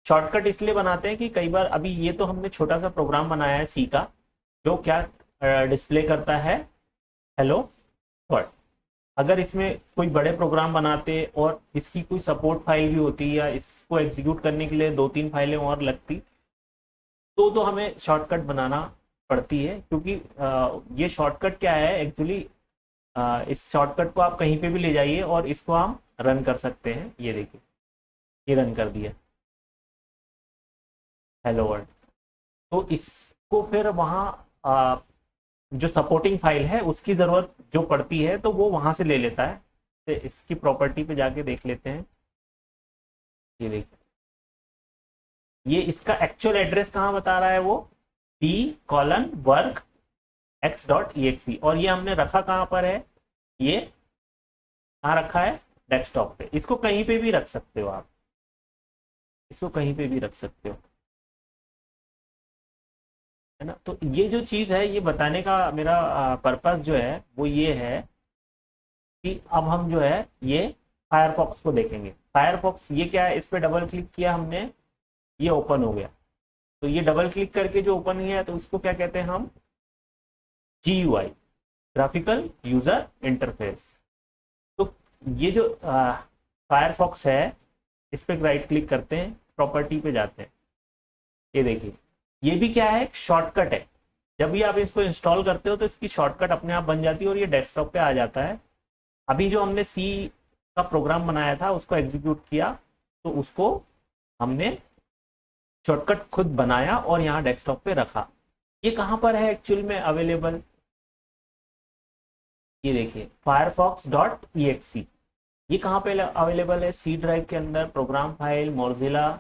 शॉर्टकट इसलिए बनाते हैं कि कई बार, अभी ये तो हमने छोटा सा प्रोग्राम बनाया है सी का, जो क्या डिस्प्ले करता है, हेलो वर्ल्ड। अगर इसमें कोई बड़े प्रोग्राम बनाते और इसकी कोई सपोर्ट फाइल भी होती या इसको एग्जीक्यूट करने के लिए 2-3 फाइलें और लगती, तो हमें शॉर्टकट बनाना पड़ती है। क्योंकि ये शॉर्टकट क्या है एक्चुअली, इस शॉर्टकट को आप कहीं पे भी ले जाइए और इसको हम रन कर सकते हैं। ये देखिए, ये रन कर दिया हेलो वर्ल्ड। तो इसको फिर वहाँ जो सपोर्टिंग फाइल है उसकी ज़रूरत जो पड़ती है तो वो वहाँ से ले लेता है। तो इसकी प्रॉपर्टी पे जाके देख लेते हैं। ये देखिए, ये इसका एक्चुअल एड्रेस कहाँ बता रहा है, वो d:\work_x.exe। और ये हमने रखा कहाँ पर है, ये कहाँ रखा है, डेस्कटॉप पे। इसको कहीं पे भी रख सकते हो आप, इसको कहीं पे भी रख सकते हो, है ना। तो ये जो चीज़ है, ये बताने का मेरा पर्पस जो है वो ये है कि अब हम जो है ये फायरफॉक्स को देखेंगे। फायरफॉक्स ये क्या है, इस पर डबल क्लिक किया हमने, ये ओपन हो गया। तो ये डबल क्लिक करके जो ओपन किया है तो उसको क्या कहते हैं हम, GUI, ग्राफिकल यूजर इंटरफेस। तो ये जो फायरफॉक्स है, इस पर राइट क्लिक करते हैं, प्रॉपर्टी पे जाते हैं। ये देखिए, ये भी क्या है, शॉर्टकट है। जब भी आप इसको इंस्टॉल करते हो तो इसकी शॉर्टकट अपने आप बन जाती है और ये डेस्कटॉप पे आ जाता है। अभी जो हमने सी का प्रोग्राम बनाया था उसको एग्जीक्यूट किया, तो उसको हमने शॉर्टकट खुद बनाया और यहाँ डेस्कटॉप पे रखा। ये कहाँ पर है एक्चुअल में अवेलेबल, ये देखिए firefox.exe। ये कहाँ पे अवेलेबल है, सी ड्राइव के अंदर, प्रोग्राम फाइल, मोजिला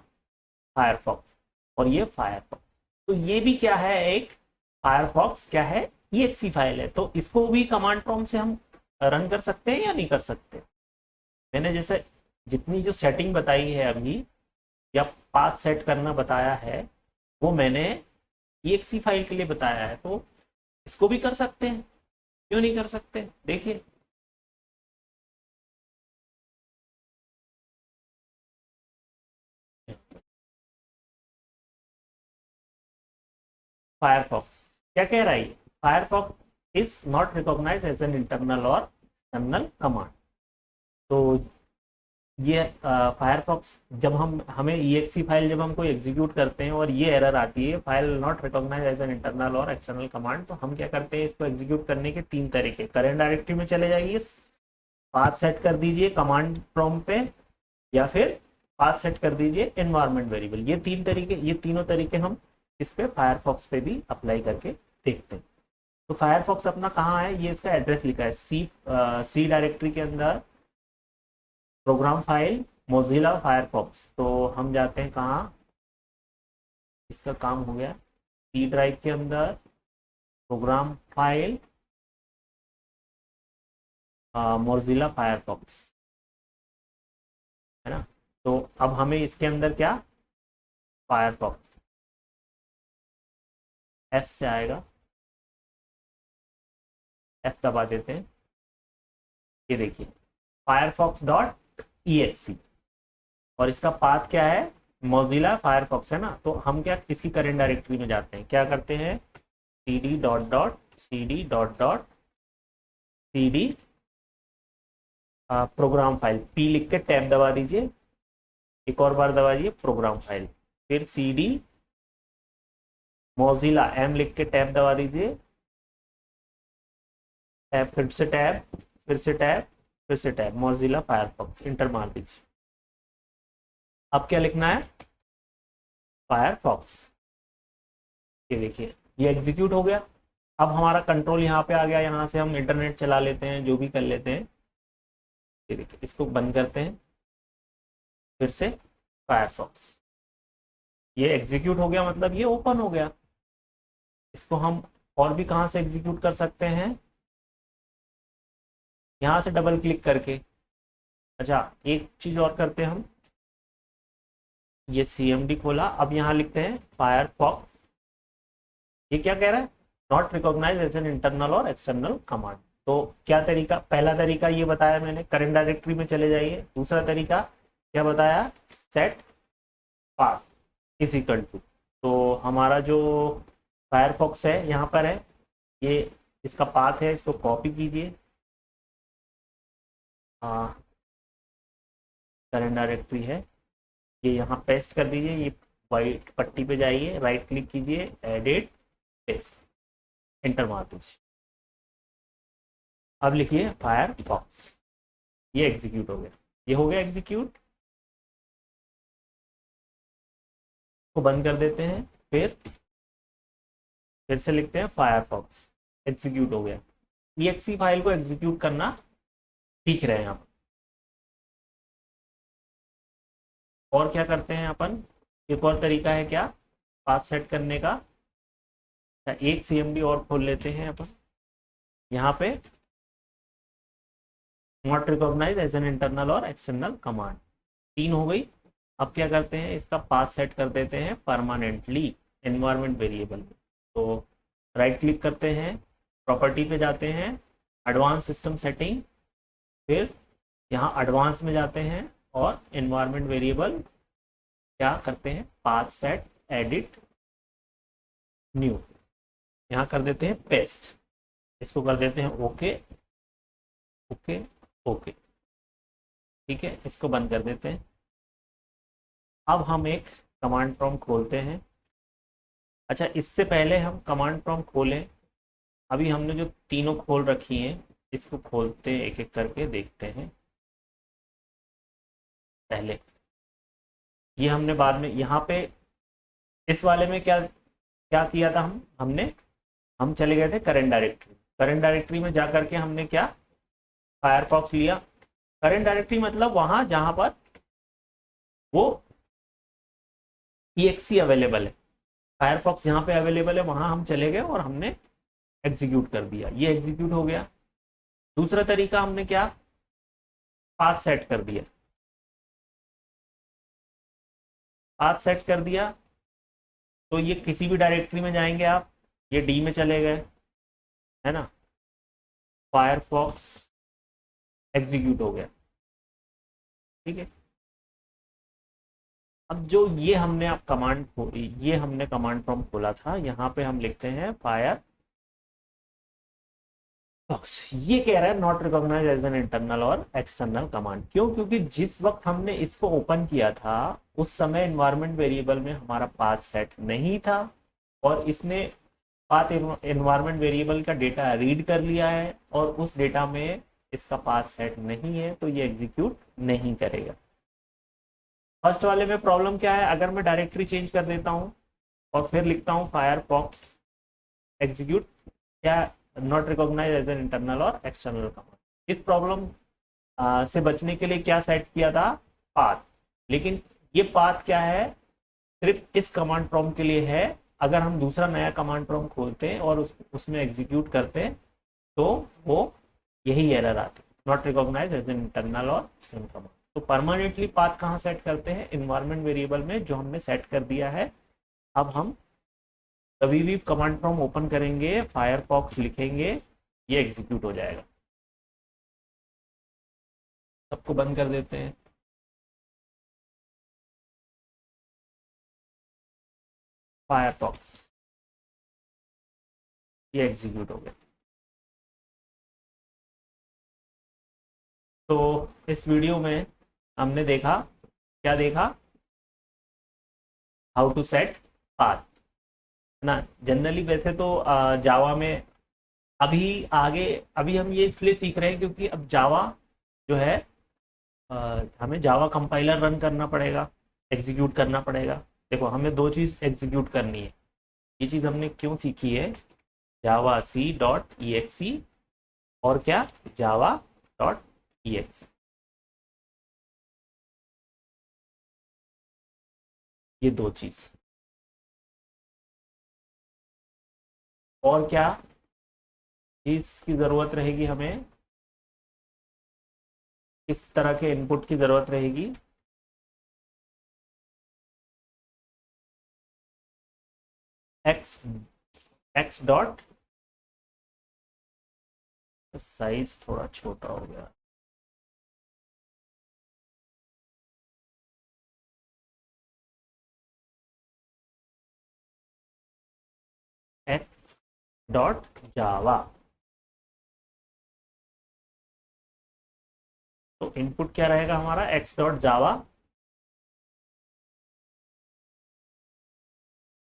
फायरफॉक्स, और ये फायरफॉक्स। तो ये भी क्या है, एक फायरफॉक्स क्या है, exe फाइल है। तो इसको भी कमांड प्रॉम्प्ट से हम रन कर सकते हैं या नहीं कर सकते। मैंने जैसे जितनी जो सेटिंग बताई है अभी, या पाथ सेट करना बताया है, वो मैंने exe फाइल के लिए बताया है। तो इसको भी कर सकते हैं, क्यों नहीं कर सकते। देखिए, फायरफॉक्स क्या कह रहा है, Firefox is not recognise as an internal और एक्सटर्नल कमांड। तो ये फायरफॉक्स जब हमें exe फाइल जब हम कोई एग्जीक्यूट करते हैं और ये एरर आती है, file not recognise as an internal और एक्सटर्नल कमांड, तो हम क्या करते हैं, इसको एग्जीक्यूट करने के 3 तरीके। करेंट डायरेक्टरी में चले जाइए, पाथ सेट कर दीजिए कमांड प्रॉम्प्ट पे, या फिर पाथ सेट कर दीजिए एनवायरनमेंट वेरिएबल। ये 3 तरीके, ये तीनों तरीके हम इस पे फायरफॉक्स पे भी अप्लाई करके देखते हैं। तो फायरफॉक्स अपना कहाँ है, ये इसका एड्रेस लिखा है, सी डायरेक्टरी के अंदर, प्रोग्राम फाइल, मोजिला फायरफॉक्स। तो हम जाते हैं कहाँ, इसका काम हो गया, सी ड्राइव के अंदर, प्रोग्राम फाइल, मोजिला फायरफॉक्स, है ना। तो अब हमें इसके अंदर क्या, फायरफॉक्स एफ से आएगा, एफ दबा देते हैं। ये देखिए firefox.exe, और इसका पाथ क्या है, मोजिला फायरफॉक्स, है ना। तो हम क्या, इसकी करेंट डायरेक्टरी में जाते हैं, क्या करते हैं, cd प्रोग्राम फाइल, पी लिख के टैब दबा दीजिए, एक और बार दबाइए प्रोग्राम फाइल, फिर cd मोजिला एम लिख के टैब दबा दीजिए, टैब, फिर से टैब, फिर से टैब, फिर से टैब, मोजिला फायरफॉक्स, इंटर मार दीजिए। अब क्या लिखना है, फायरफॉक्स। ये देखिए, ये एग्जीक्यूट हो गया। अब हमारा कंट्रोल यहाँ पे आ गया, यहाँ से हम इंटरनेट चला लेते हैं, जो भी कर लेते हैं। ये देखिए, इसको बंद करते हैं, फिर से फायरफॉक्स, ये एग्जीक्यूट हो गया, मतलब ये ओपन हो गया। इसको हम और भी कहाँ से एग्जीक्यूट कर सकते हैं, यहाँ से डबल क्लिक करके। अच्छा, एक चीज और करते हैं हम, ये CMD खोला, अब यहाँ लिखते हैं फायरफॉक्स। ये क्या कह रहा है, not recognise as an internal और एक्सटर्नल कमांड। तो क्या तरीका, पहला तरीका ये बताया मैंने, करंट डायरेक्टरी में चले जाइए। दूसरा तरीका क्या बताया, set path is equal to, तो हमारा जो फायरफॉक्स है यहाँ पर है, ये इसका पाथ है, इसको कॉपी कीजिए, करंट डायरेक्टरी है, ये यहाँ पेस्ट कर दीजिए, ये वाइट पट्टी पे जाइए, राइट क्लिक कीजिए, एडिट, पेस्ट, एंटर मार दीजिए। अब लिखिए फायरफॉक्स, ये एग्जीक्यूट हो गया, ये हो गया एग्जीक्यूट। को बंद कर देते हैं, फिर से लिखते हैं फायरफॉक्स, एग्जीक्यूट हो गया। exe फाइल को एग्जीक्यूट करना सीख रहे हैं आप। और क्या करते हैं अपन, एक और तरीका है क्या, पाथ सेट करने का। एक CMD और खोल लेते हैं अपन, यहाँ पे not recognise as an internal और एक्सटर्नल कमांड, 3 हो गई। अब क्या करते हैं, इसका पाथ सेट कर देते हैं परमानेंटली एनवायरनमेंट वेरिएबल में। तो राइट क्लिक करते हैं, प्रॉपर्टी पे जाते हैं, एडवांस सिस्टम सेटिंग, फिर यहाँ एडवांस में जाते हैं और एनवायरनमेंट वेरिएबल क्या करते हैं, पाथ सेट, एडिट, न्यू, यहाँ कर देते हैं पेस्ट, इसको कर देते हैं ओके ओके ओके, ठीक है, इसको बंद कर देते हैं। अब हम एक कमांड प्रॉम्प्ट खोलते हैं। अच्छा, इससे पहले हम कमांड प्रॉम्प्ट खोलें, अभी हमने जो तीनों खोल रखी हैं, इसको खोलते एक एक करके देखते हैं। पहले ये हमने बाद में यहाँ पे इस वाले में क्या क्या किया था, हम चले गए थे करंट डायरेक्टरी। करंट डायरेक्टरी में जा करके हमने क्या, फायरफॉक्स लिया। करंट डायरेक्टरी मतलब वहां जहां पर वो exe अवेलेबल है, फायरफॉक्स जहां पे अवेलेबल है वहां हम चले गए और हमने एग्जीक्यूट कर दिया, ये एग्जीक्यूट हो गया। दूसरा तरीका हमने क्या, पाथ सेट कर दिया, पाथ सेट कर दिया, तो ये किसी भी डायरेक्टरी में जाएंगे आप, ये डी में चले गए, है ना, फायरफॉक्स एग्जीक्यूट हो गया, ठीक है। अब जो ये हमने आप कमांड ये हमने कमांड प्रॉम्प्ट खोला था, यहाँ पे हम लिखते हैं फायर फॉक्स। ये कह रहा है not recognise as an internal और एक्सटर्नल कमांड। क्यों, क्योंकि जिस वक्त हमने इसको ओपन किया था उस समय एनवायरनमेंट वेरिएबल में हमारा पाथ सेट नहीं था, और इसने पाथ एनवायरनमेंट वेरिएबल का डेटा रीड कर लिया है और उस डेटा में इसका पाथ सेट नहीं है, तो ये एग्जीक्यूट नहीं करेगा। फर्स्ट वाले में प्रॉब्लम क्या है, अगर मैं डायरेक्टरी चेंज कर देता हूँ और फिर लिखता हूँ फायरफॉक्स एग्जीक्यूट, क्या, not recognise as an internal और एक्सटर्नल कमांड। इस प्रॉब्लम से बचने के लिए क्या सेट किया था, पाथ। लेकिन ये पाथ क्या है, सिर्फ इस कमांड प्रॉम्प्ट के लिए है। अगर हम दूसरा नया कमांड प्रॉम्प्ट खोलते हैं और उसमें एग्जीक्यूट करते हैं तो वो यही एरर आती है, not recognise as an internal और एक्सटर्नल कमांड। तो परमानेंटली पाथ कहाँ सेट करते हैं, इन्वायरमेंट वेरिएबल में जो हमने सेट कर दिया है। अब हम कभी भी कमांड प्रॉम्प्ट ओपन करेंगे, फायरफॉक्स लिखेंगे, ये एग्जीक्यूट हो जाएगा। सबको बंद कर देते हैं, फायरफॉक्स, ये एग्जीक्यूट हो गया। तो इस वीडियो में हमने देखा, क्या देखा, हाउ टू सेट पाथ, है ना। जनरली वैसे तो जावा में अभी आगे, अभी हम ये इसलिए सीख रहे हैं क्योंकि अब जावा जो है, हमें जावा कंपाइलर रन करना पड़ेगा, एग्जीक्यूट करना पड़ेगा। देखो, हमें दो चीज़ एग्जीक्यूट करनी है, ये चीज़ हमने क्यों सीखी है, जावा c.exe और क्या, java.exe। ये दो चीज। और क्या चीज की जरूरत रहेगी हमें, किस तरह के इनपुट की जरूरत रहेगी? एक्स, एक्स डॉट, साइज थोड़ा छोटा हो गया, एक्स डॉट जावा। तो इनपुट क्या रहेगा हमारा, एक्स डॉट जावा।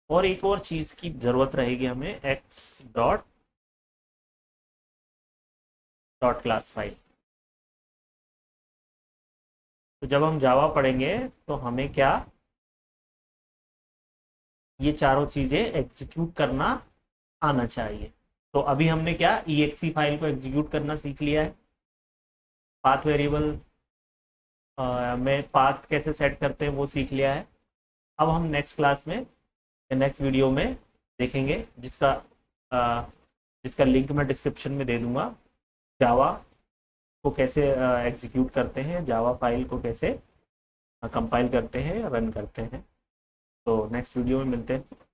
और एक और चीज की जरूरत रहेगी हमें, x dot dot class file. तो जब हम जावा पढ़ेंगे तो हमें क्या, ये चारों चीजें एग्जीक्यूट करना आना चाहिए। तो अभी हमने क्या exe फाइल को एग्जीक्यूट करना सीख लिया है, पाथ वेरिएबल में पाथ कैसे सेट करते हैं वो सीख लिया है। अब हम नेक्स्ट क्लास में, नेक्स्ट वीडियो में देखेंगे, जिसका लिंक मैं डिस्क्रिप्शन में दे दूंगा, जावा को कैसे एग्जीक्यूट करते हैं, जावा फाइल को कैसे कंपाइल करते हैं, रन करते हैं। तो नेक्स्ट वीडियो में मिलते हैं।